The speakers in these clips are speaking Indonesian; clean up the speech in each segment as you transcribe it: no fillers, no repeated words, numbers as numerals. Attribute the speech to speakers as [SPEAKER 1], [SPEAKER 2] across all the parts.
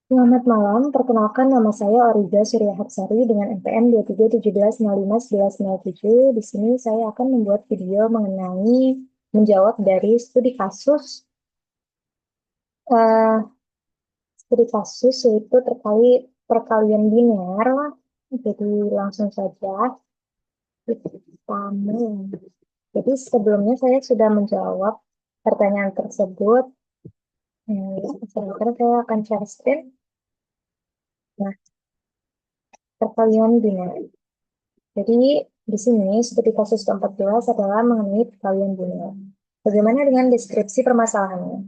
[SPEAKER 1] Selamat malam, perkenalkan nama saya Oriza Surya Hapsari dengan NPM 2317051107. Di sini saya akan membuat video mengenai menjawab dari eh, studi kasus yaitu terkait perkalian biner. Jadi langsung saja pertama. Jadi sebelumnya saya sudah menjawab pertanyaan tersebut. Sekarang saya akan share screen. Nah, perkalian biner. Jadi di sini studi kasus ke-14 adalah mengenai perkalian biner. Bagaimana dengan deskripsi permasalahannya?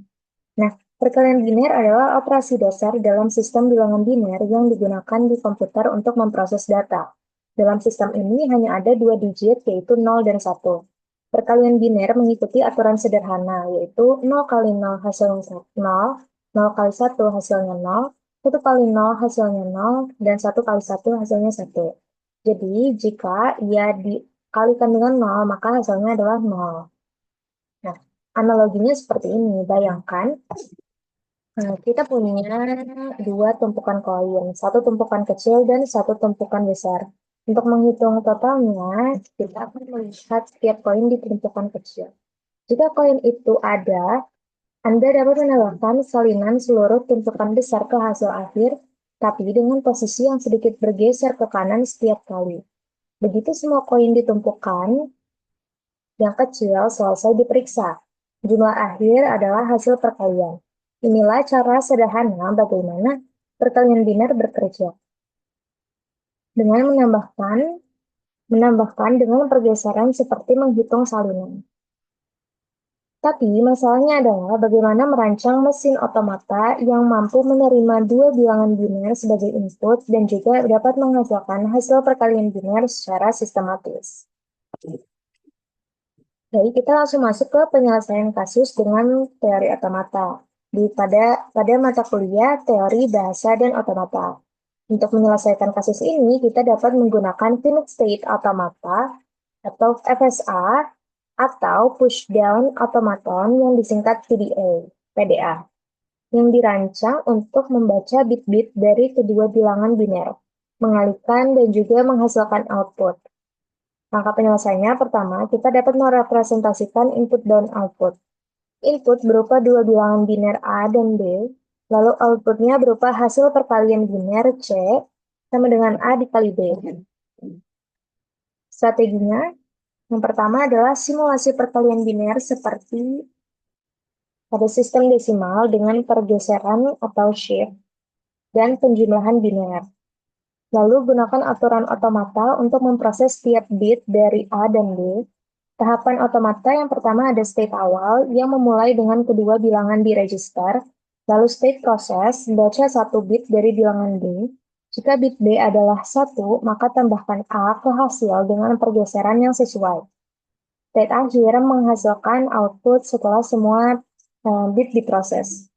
[SPEAKER 1] Nah, perkalian biner adalah operasi dasar dalam sistem bilangan biner yang digunakan di komputer untuk memproses data. Dalam sistem ini hanya ada dua digit, yaitu 0 dan 1. Perkalian biner mengikuti aturan sederhana, yaitu 0 kali 0 hasilnya 0, 0 kali 1 hasilnya 0, 1 kali 0 hasilnya 0, dan 1 kali 1 hasilnya 1. Jadi, jika ia dikalikan dengan 0, maka hasilnya adalah 0. Nah, analoginya seperti ini. Bayangkan, kita punya dua tumpukan koin, satu tumpukan kecil dan satu tumpukan besar. Untuk menghitung totalnya, kita akan melihat setiap koin di tumpukan kecil. Jika koin itu ada, Anda dapat menambahkan salinan seluruh tumpukan besar ke hasil akhir, tapi dengan posisi yang sedikit bergeser ke kanan setiap kali. Begitu semua koin ditumpukan, yang kecil selesai diperiksa. Jumlah akhir adalah hasil perkalian. Inilah cara sederhana bagaimana perkalian biner bekerja. Dengan menambahkan dengan pergeseran seperti menghitung salinan. Tapi masalahnya adalah bagaimana merancang mesin otomata yang mampu menerima dua bilangan biner sebagai input dan juga dapat menghasilkan hasil perkalian biner secara sistematis. Jadi kita langsung masuk ke penyelesaian kasus dengan teori otomata. Pada mata kuliah teori bahasa dan otomata. Untuk menyelesaikan kasus ini, kita dapat menggunakan finite state automata atau FSA atau push down automaton yang disingkat PDA, yang dirancang untuk membaca bit-bit dari kedua bilangan biner, mengalihkan dan juga menghasilkan output. Langkah penyelesaiannya pertama, kita dapat merepresentasikan input dan output. Input berupa dua bilangan biner A dan B, lalu outputnya berupa hasil perkalian biner C sama dengan A dikali B. Strateginya, yang pertama adalah simulasi perkalian biner seperti pada sistem desimal dengan pergeseran atau shift dan penjumlahan biner. Lalu gunakan aturan otomata untuk memproses setiap bit dari A dan B. Tahapan otomata yang pertama ada state awal yang memulai dengan kedua bilangan di register, lalu state proses baca satu bit dari bilangan B. Jika bit B adalah 1, maka tambahkan A ke hasil dengan pergeseran yang sesuai. State akhir menghasilkan output setelah semua bit diproses.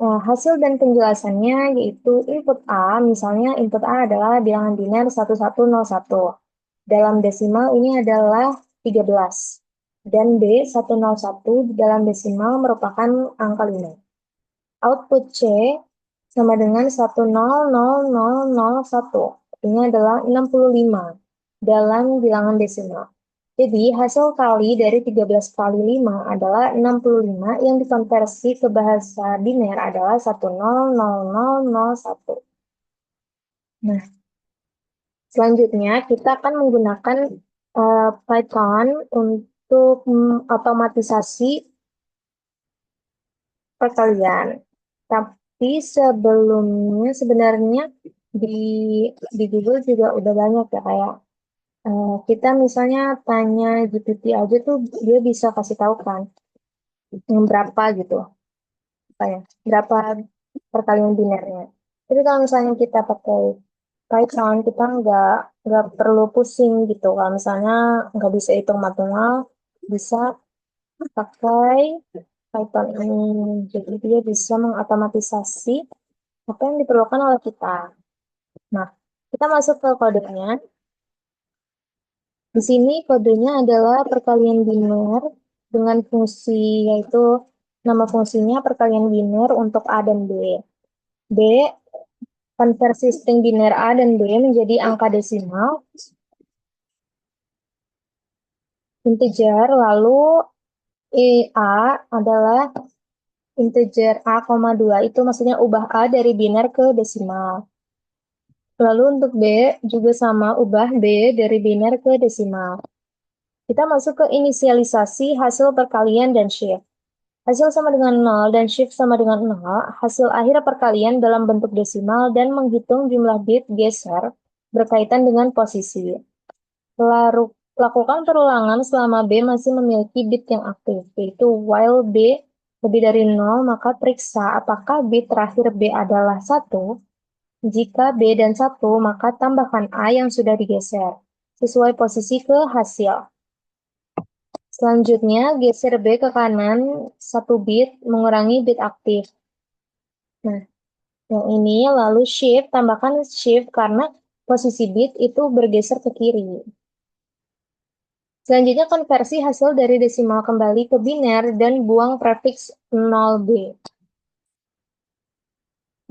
[SPEAKER 1] Hasil dan penjelasannya yaitu input A, misalnya input A adalah bilangan biner 1101. Dalam desimal ini adalah 13. Dan B101 dalam desimal merupakan angka 5. Output C sama dengan 1000001. Ini adalah 65 dalam bilangan desimal. Jadi hasil kali dari 13 kali 5 adalah 65 yang dikonversi ke bahasa biner adalah 100001. Nah, selanjutnya kita akan menggunakan Python untuk otomatisasi perkalian. Tapi sebelumnya sebenarnya di di Google juga udah banyak ya kayak kita misalnya tanya GPT aja tuh dia bisa kasih tahu kan yang berapa gitu, apa ya, berapa perkalian binernya. Tapi kalau misalnya kita pakai Python, kita nggak perlu pusing gitu. Kalau misalnya nggak bisa hitung manual, bisa pakai Python ini. Jadi dia bisa mengotomatisasi apa yang diperlukan oleh kita. Nah, kita masuk ke kodenya. Di sini kodenya adalah perkalian biner dengan fungsi, yaitu nama fungsinya perkalian biner untuk A dan B. B. Konversi string biner A dan B menjadi angka desimal, integer, lalu A adalah integer A, 2, itu maksudnya ubah A dari biner ke desimal. Lalu untuk B juga sama, ubah B dari biner ke desimal. Kita masuk ke inisialisasi hasil perkalian dan shift. Hasil sama dengan 0 dan shift sama dengan 0, hasil akhir perkalian dalam bentuk desimal dan menghitung jumlah bit geser berkaitan dengan posisi. Lakukan perulangan selama B masih memiliki bit yang aktif, yaitu while B lebih dari 0, maka periksa apakah bit terakhir B adalah 1. Jika B dan 1, maka tambahkan A yang sudah digeser, sesuai posisi ke hasil. Selanjutnya, geser B ke kanan 1 bit, mengurangi bit aktif. Nah, yang ini lalu shift, tambahkan shift karena posisi bit itu bergeser ke kiri. Selanjutnya, konversi hasil dari desimal kembali ke biner dan buang prefiks 0B.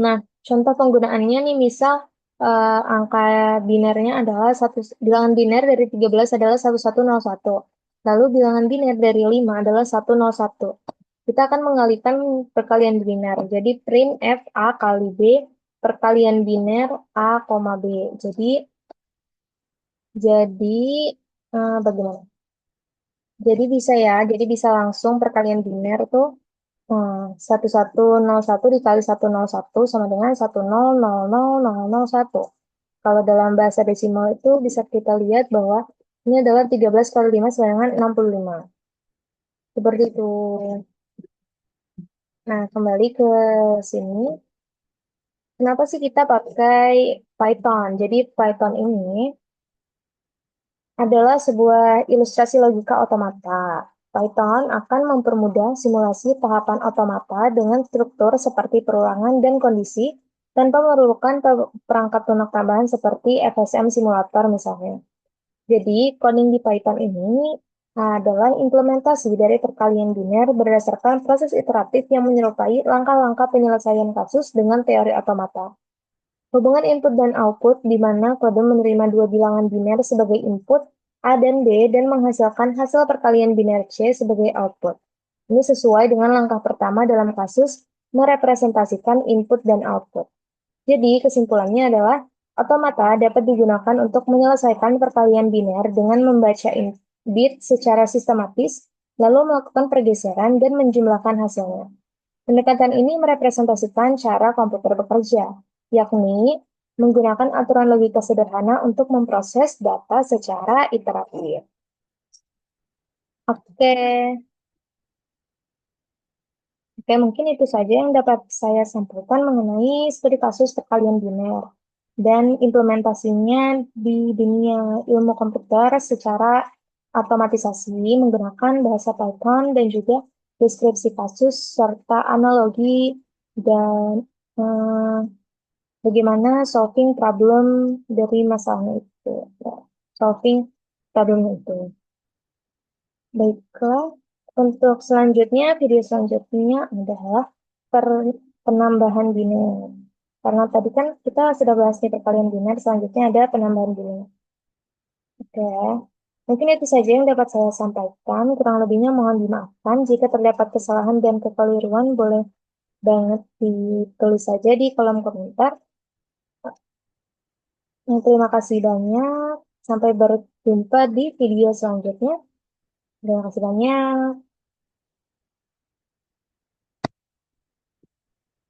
[SPEAKER 1] Nah, contoh penggunaannya nih, misal angka binernya adalah bilangan biner dari 13 adalah 1101. Lalu bilangan biner dari 5 adalah 101. Kita akan mengalihkan perkalian biner. Jadi print F A kali B perkalian biner A, B. Jadi bagaimana? Jadi bisa langsung perkalian biner tuh 1101 dikali 101 sama dengan 10000001. Kalau dalam bahasa desimal itu bisa kita lihat bahwa ini adalah 13 kali 5 sama dengan 65. Seperti itu. Nah, kembali ke sini. Kenapa sih kita pakai Python? Jadi Python ini adalah sebuah ilustrasi logika otomata. Python akan mempermudah simulasi tahapan otomata dengan struktur seperti perulangan dan kondisi tanpa memerlukan perangkat lunak tambahan seperti FSM simulator misalnya. Jadi, coding di Python ini adalah implementasi dari perkalian biner berdasarkan proses iteratif yang menyerupai langkah-langkah penyelesaian kasus dengan teori otomata. Hubungan input dan output, di mana kode menerima dua bilangan biner sebagai input, A dan B, dan menghasilkan hasil perkalian biner C sebagai output. Ini sesuai dengan langkah pertama dalam kasus merepresentasikan input dan output. Jadi, kesimpulannya adalah otomata dapat digunakan untuk menyelesaikan perkalian biner dengan membaca bit secara sistematis, lalu melakukan pergeseran dan menjumlahkan hasilnya. Pendekatan ini merepresentasikan cara komputer bekerja, yakni menggunakan aturan logika sederhana untuk memproses data secara iteratif. Oke, mungkin itu saja yang dapat saya sampaikan mengenai studi kasus perkalian biner dan implementasinya di dunia ilmu komputer secara otomatisasi menggunakan bahasa Python dan juga deskripsi kasus serta analogi dan eh, bagaimana solving problem dari masalahnya itu. Ya, solving problemnya itu. Baiklah, untuk selanjutnya, video selanjutnya adalah penambahan biner. Karena tadi kan kita sudah bahas nih perkalian biner, selanjutnya ada penambahan biner. Oke, mungkin itu saja yang dapat saya sampaikan. Kurang lebihnya mohon dimaafkan. Jika terdapat kesalahan dan kekeliruan, boleh banget ditulis saja di kolom komentar. Terima kasih banyak. Sampai berjumpa di video selanjutnya. Terima kasih banyak.